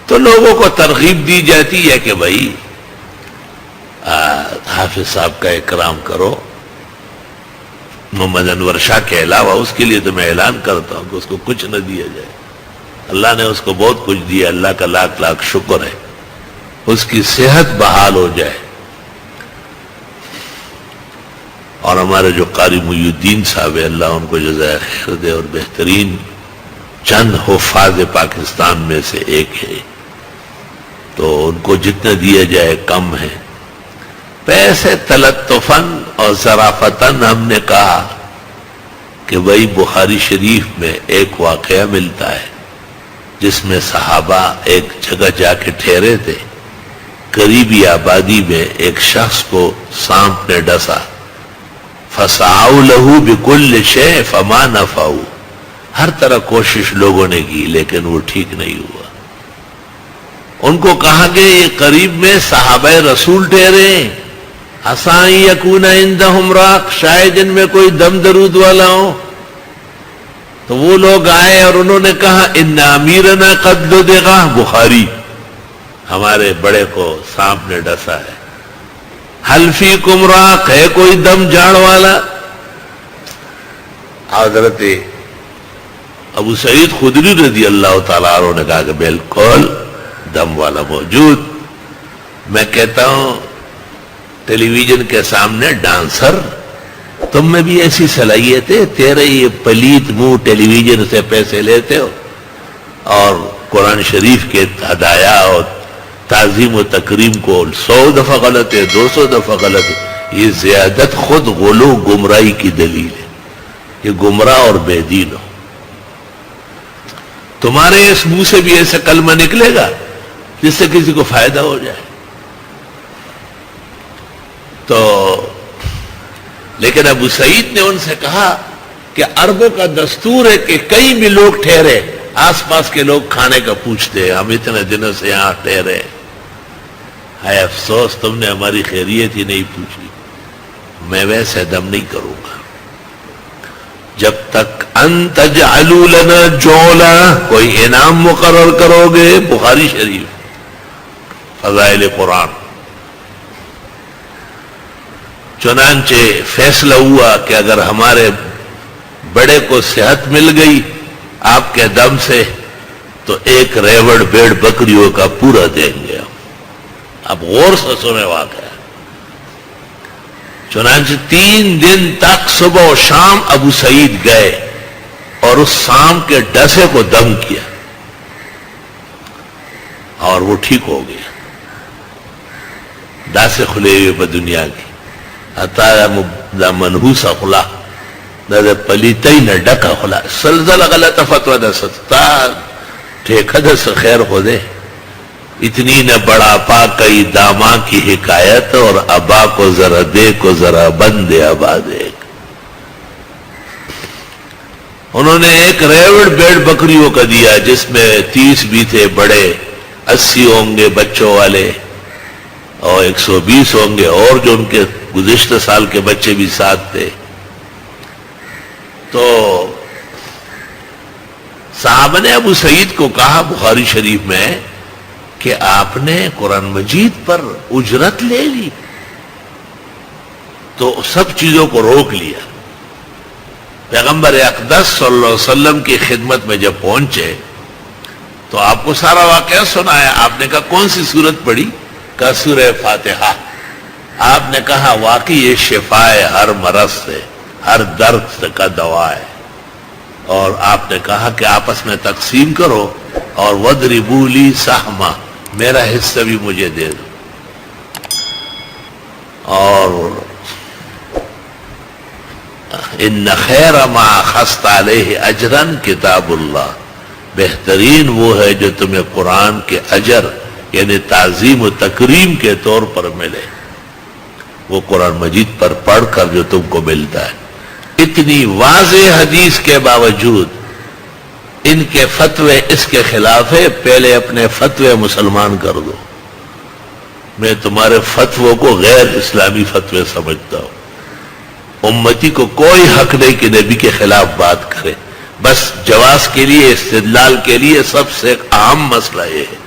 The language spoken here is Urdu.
تو لوگوں کو ترغیب دی جاتی ہے کہ بھائی حافظ صاحب کا اکرام کرو. محمد انور شاہ کے علاوہ اس کے لیے تو میں اعلان کرتا ہوں کہ اس کو کچھ نہ دیا جائے. اللہ نے اس کو بہت کچھ دیا, اللہ کا لاکھ لاکھ شکر ہے. اس کی صحت بحال ہو جائے. اور ہمارے جو قاری محی الدین صاحب ہے, اللہ ان کو جزائے خیر دے, اور بہترین چند حفاظ پاکستان میں سے ایک ہے, تو ان کو جتنا دیا جائے کم ہے. پیسے تلطفاً اور ظرافتاً ہم نے کہا کہ بھائی بخاری شریف میں ایک واقعہ ملتا ہے جس میں صحابہ ایک جگہ جا کے ٹھہرے تھے. قریبی آبادی میں ایک شخص کو سانپ نے ڈسا. فَسَعَوْا لَهُ بِكُلِّ شَيْءٍ فَمَا نَفَعُوا. ہر طرح کوشش لوگوں نے کی لیکن وہ ٹھیک نہیں ہوا. ان کو کہا کہ یہ قریب میں صحابہ رسول ٹھہرے, عَسَىٰ أَن يَكُونَ عِندَهُمْ رَاق, شاید ان میں کوئی دم درود والا ہو. تو وہ لوگ آئے اور انہوں نے کہا ان امیرنا قد لدغ, بخاری, ہمارے بڑے کو سانپ نے ڈسا ہے. حل فیکم راق, ہے کوئی دم جاڑ والا؟ حضرت ابو سعید خدری رضی اللہ تعالیٰ عنہ نے کہا کہ بالکل دم والا موجود. میں کہتا ہوں ٹیلی ویژن کے سامنے ڈانسر, تم میں بھی ایسی صلاحیت ہے؟ تیرے یہ پلیت منہ ٹیلی ویژن سے پیسے لیتے ہو اور قرآن شریف کے ہدایہ اور تعظیم و تکریم کو 100 دفعہ غلط ہے, 200 دفعہ غلط ہے. یہ زیادت خود غلو گمراہی کی دلیل ہے. یہ گمراہ اور بے دین ہو. تمہارے اس منہ سے بھی ایسا کلمہ نکلے گا جس سے کسی کو فائدہ ہو جائے. تو لیکن ابو سعید نے ان سے کہا کہ عربوں کا دستور ہے کہ کہیں بھی لوگ ٹھہرے, آس پاس کے لوگ کھانے کا پوچھتے ہیں, ہم اتنے دنوں سے یہاں ٹھہرے, ہے افسوس تم نے ہماری خیریت ہی نہیں پوچھی. میں ویسے دم نہیں کروں گا جب تک ان تجعلوا لنا جولا, کوئی انعام مقرر کرو گے. بخاری شریف فضائل قرآن. چنانچہ فیصلہ ہوا کہ اگر ہمارے بڑے کو صحت مل گئی آپ کے دم سے تو ایک ریوڑ بیڑ بکریوں کا پورا دیں گے. اب غور سے سنے واقعہ. چنانچہ 3 دن تک صبح و شام ابو سعید گئے اور اس سانپ کے ڈسے کو دم کیا اور وہ ٹھیک ہو گیا. ڈاسے کھلے ہوئے بدنیا کی دا منحوسا خلا دا پلیتائی نہ ڈکا خلا سلزلہ غلط فتوہ دا ستا ٹھیکہ دا سخیر ہو دے. اتنی نہ بڑا پا کئی داما کی حکایت, اور ابا کو ذرا دے کو ذرا بند ابا دے. انہوں نے ایک ریوڑ بیڑ بکریوں کا دیا جس میں 30 بھی تھے بڑے, 80 ہوں گے بچوں والے, اور 120 ہوں گے اور جو ان کے گزشتہ سال کے بچے بھی ساتھ تھے. تو صحابہ نے ابو سعید کو کہا بخاری شریف میں کہ آپ نے قرآن مجید پر اجرت لے لی, تو سب چیزوں کو روک لیا. پیغمبر اقدس صلی اللہ علیہ وسلم کی خدمت میں جب پہنچے تو آپ کو سارا واقعہ سنایا. آپ نے کہا کون سی سورت پڑھی؟ کہا سورہ فاتحہ. آپ نے کہا واقعی یہ شفا ہے ہر مرض سے, ہر درد کا دوا ہے. اور آپ نے کہا کہ آپس میں تقسیم کرو اور وَضْرِبُوا لِي سَحْمًا, میرا حصہ بھی مجھے دے دو. اور ان خیر ما اخذت علیہ اجرا کتاب اللہ, بہترین وہ ہے جو تمہیں قرآن کے اجر یعنی تعظیم و تکریم کے طور پر ملے, وہ قرآن مجید پر پڑھ کر جو تم کو ملتا ہے. اتنی واضح حدیث کے باوجود ان کے فتوے اس کے خلاف ہے. پہلے اپنے فتوے مسلمان کر دو. میں تمہارے فتووں کو غیر اسلامی فتوے سمجھتا ہوں. امتی کو کوئی حق نہیں کہ نبی کے خلاف بات کرے. بس جواز کے لیے, استدلال کے لیے سب سے اہم مسئلہ یہ ہے